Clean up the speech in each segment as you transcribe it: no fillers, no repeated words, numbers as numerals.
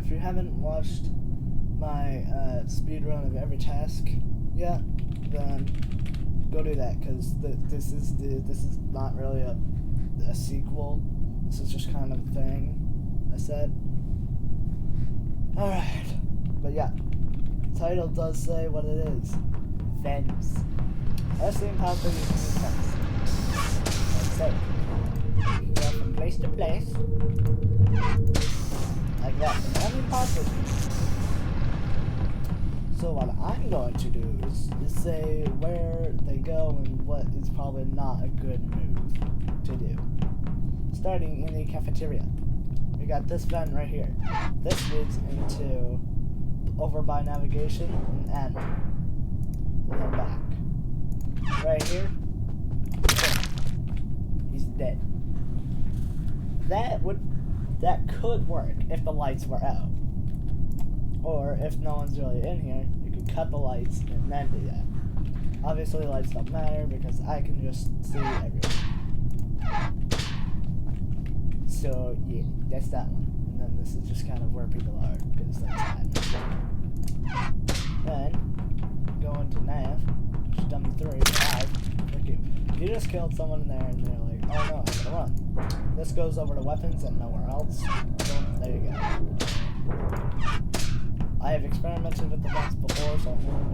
if you haven't watched my speed run of every task yet, then go do that, because this is not really a sequel. This is just kind of a thing I said. Alright, but yeah, title does say what it is. Vents. That's the imposter using these vents. That's it. You go from place to place, like that, and only imposters. So what I'm going to do is say where they go and what is probably not a good move to do. Starting in the cafeteria. We got this vent right here. This leads into over by navigation and admin. And then back. Right here. He's dead. That could work if the lights were out. Or if no one's really in here, you could cut the lights and then do that. Obviously lights don't matter because I can just see everyone. So yeah, that's that one. And then this is just kind of where people are, because that's that. Then, go into nav, which is dummy 3, 5, frick you. You just killed someone in there and they're like, oh no, I gotta run. This goes over to weapons and nowhere else. Boom, there you go. I have experimented with the vents before, so I'm going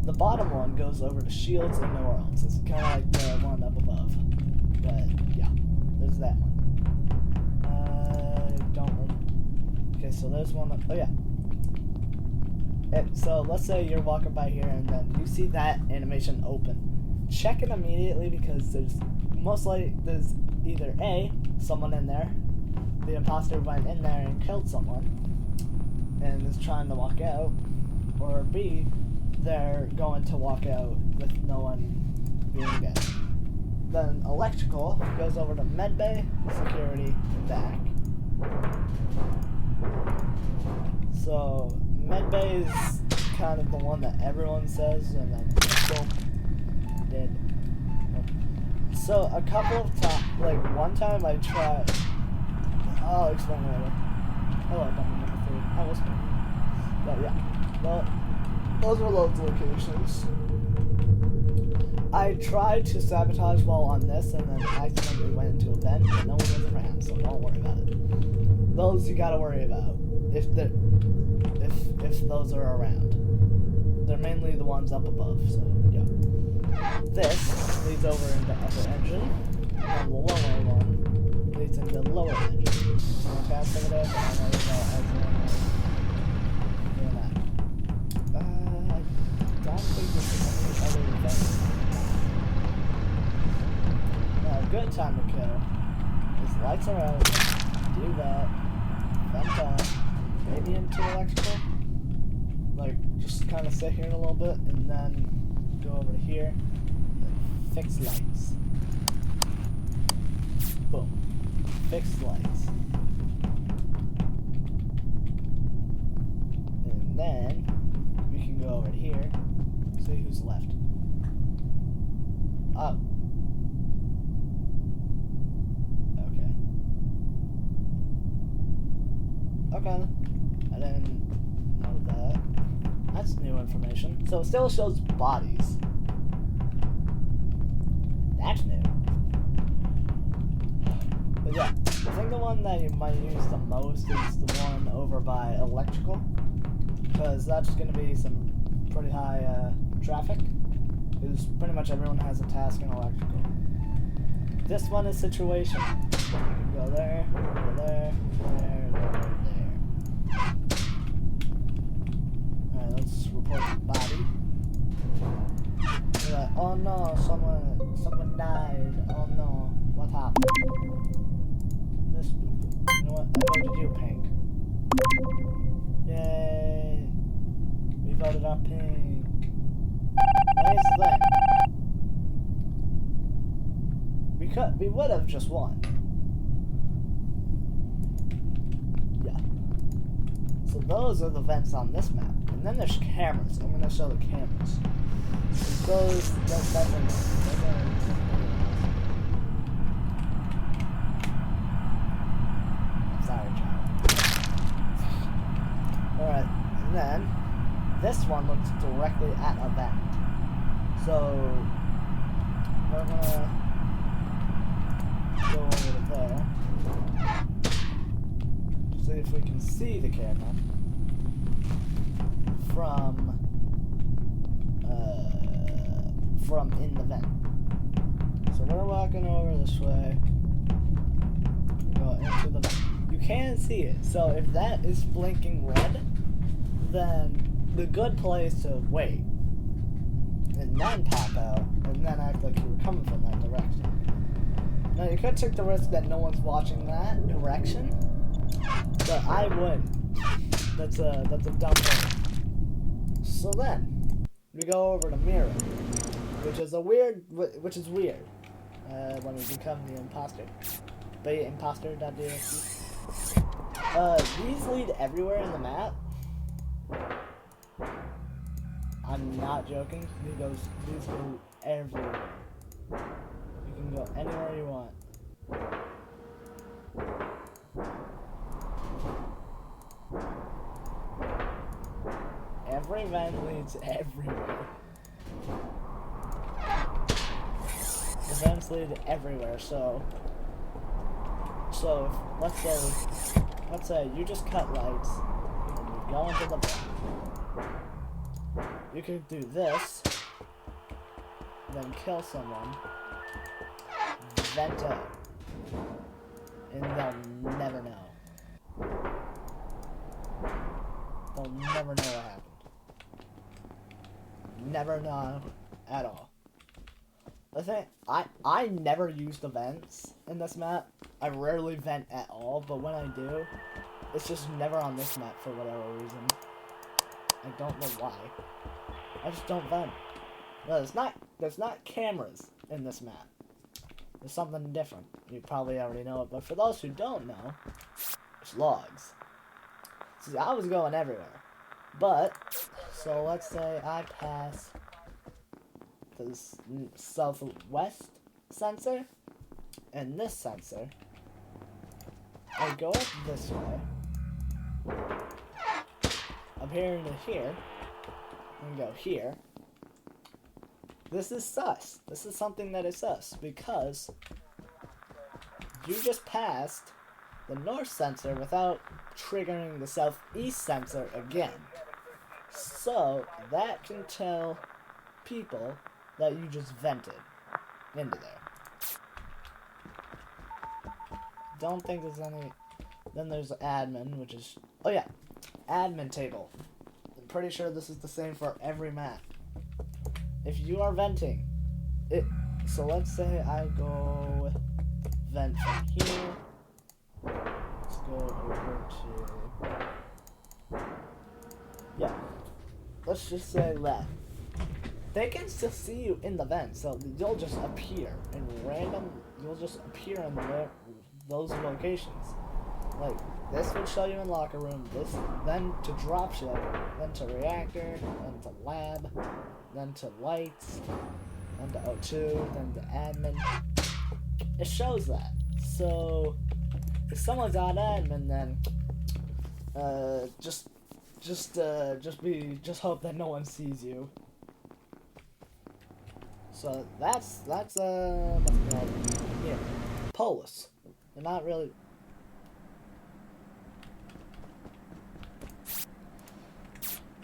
to. The bottom one goes over to shields and nowhere else. It's kind of like the one up above. But yeah, there's that one. Don't remember. Okay, so there's one. Oh yeah. So let's say you're walking by here and then you see that animation open. Check it immediately, because there's either A, someone in there, the imposter went in there and killed someone and is trying to walk out, or B, they're going to walk out with no one being dead. Then electrical goes over to medbay, security, and back. So medbay is kind of the one that everyone says, and then boom, dead. So a couple of times, like one time I tried. I'll explain later. Hello, dummy number 3. I was. But yeah, well, those were those locations. I tried to sabotage while on this, and then accidentally went into a vent, but no one was around, so don't worry about it. Those you gotta worry about if those are around. They're mainly the ones up above, so yeah. This leads over into upper engine, and the lower one leads into lower engine. So fast over there, but I know about doing that. I don't think this is any other event. Now, a good time to kill is lights are out, do that, vent on, maybe into electrical. Like, just kind of sit here in a little bit, and then go over to here, and fix lights. Boom. Fix lights. And then, we can go over to here, see who's left. Oh. Okay. I didn't know that. That's new information. So it still shows bodies. That's new. But yeah, I think the one that you might use the most is the one over by electrical, because that's going to be some pretty high traffic, because pretty much everyone has a task in electrical. This one is situation. Go there, go there, there, there. Alright, let's report the body. We're like, oh no, someone died. Oh no, what happened? This stupid. You know what? I voted you, Pink. Yay! We voted out Pink. Nice thing. We would have just won. So those are the vents on this map. And then there's cameras. I'm going to show the cameras. Those definitely. Sorry, child. And then this one looks directly at a vent. So we're gonna go over to there. See if we can see the camera from in the vent. So we're walking over this way. Go into the vent. You can see it. So if that is blinking red, then the good play is to wait and then pop out and then act like you were coming from that direction. Now you could take the risk that no one's watching that direction, but I wouldn't. That's a dumb thing. So then we go over to mirror, which is weird when we become the imposter. Imposter.dxc. These lead everywhere in the map. I'm not joking. These go everywhere. You can go anywhere you want. Every vent leads everywhere. The vents lead everywhere, so let's say you just cut lights and you go into the vent. You could do this, then kill someone, vent out, and they'll never know. They'll never know what happened. Never know at all. The thing, I never use the vents in this map. I rarely vent at all, but when I do, it's just never on this map for whatever reason. I don't know why. I just don't vent. No, there's not cameras in this map. There's something different. You probably already know it, but for those who don't know, it's logs. See, I was going everywhere. But, so let's say I pass the southwest sensor and this sensor. I go up this way, up here into here, and go here. This is sus. This is something that is sus, because you just passed the north sensor without triggering the southeast sensor again. So that can tell people that you just vented into there. Don't think there's any. Then there's admin, which is, oh yeah, admin table. I'm pretty sure this is the same for every map. If you are venting it, so let's say I go vent from here. Let's go over to, yeah, let's just say left. They can still see you in the vent, so you'll just appear in you'll just appear in those locations. Like, this would show you in locker room, this, then to dropship, then to reactor, then to lab, then to lights, then to O2, then to admin. It shows that. So, if someone's on admin, then, just hope that no one sees you. So that's what's called here. Polus. They're not really.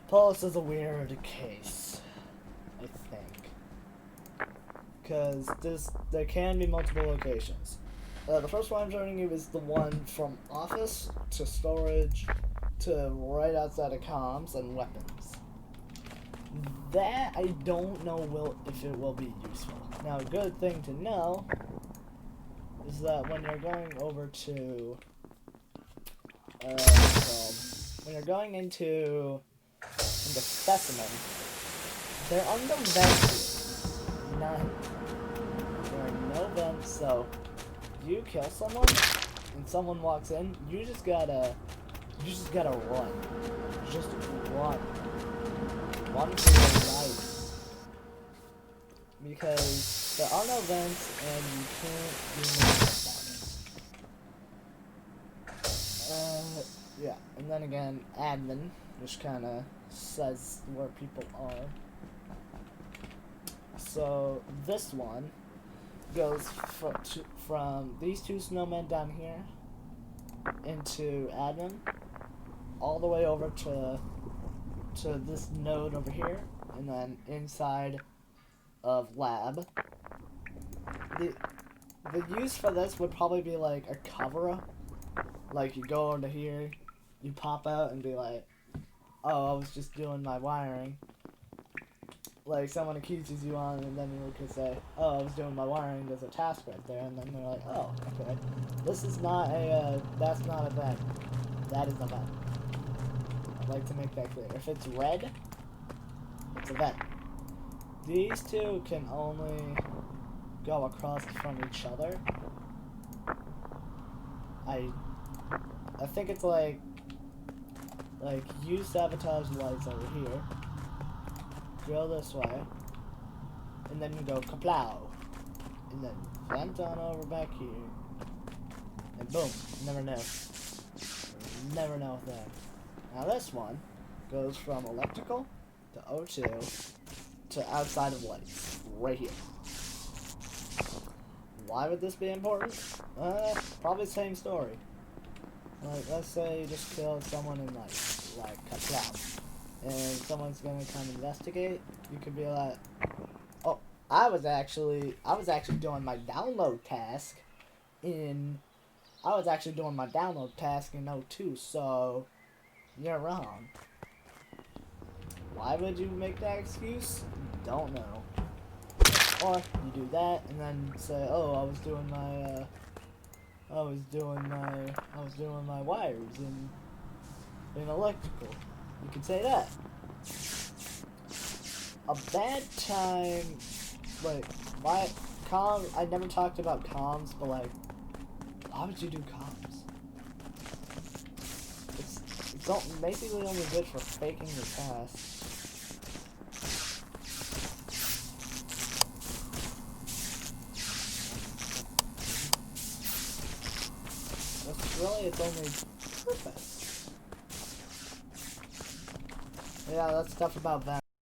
Polus is a weird case, I think, because there can be multiple locations. The first one I'm showing you is the one from office to storage to right outside of comms and weapons. That I don't know if it will be useful. Now, a good thing to know is that when you're going over to when you're going into specimen, there are no vents. None. There are no vents. So you kill someone and someone walks in, you just gotta run. Just run. Run for your life. Because there are no vents and you can't do nothing about it. Yeah, and then again, admin, which kind of says where people are. So this one goes from these two snowmen down here into admin, all the way over to this node over here, and then inside of lab. The use for this would probably be like a cover-up. Like you go over here, you pop out and be like, oh, I was just doing my wiring. Like someone accuses you on, and then you could say, oh, I was doing my wiring, there's a task right there, and then they're like, oh, okay. This is not a, that's not a vent. That is a vent. I'd like to make that clear. If it's red, it's a vent. These two can only go across from each other. I think it's like use sabotage lights over here, go this way, and then you go kaplow, and then vent on over back here, and boom, never know. Never know with that. Now this one goes from electrical to O2 to outside of lights, right here. Why would this be important? Probably the same story. Like, let's say you just killed someone in like kaplow, and someone's gonna come investigate. You could be like, oh, I was actually doing my download task in O2, so you're wrong. Why would you make that excuse? Don't know. Or you do that and then say, oh, I was doing my wires in electrical. You could say that. A bad time, like, I never talked about comms, but like, why would you do comms? It's basically only good for faking your task. Really, it's only purpose. Yeah, that's stuff about that.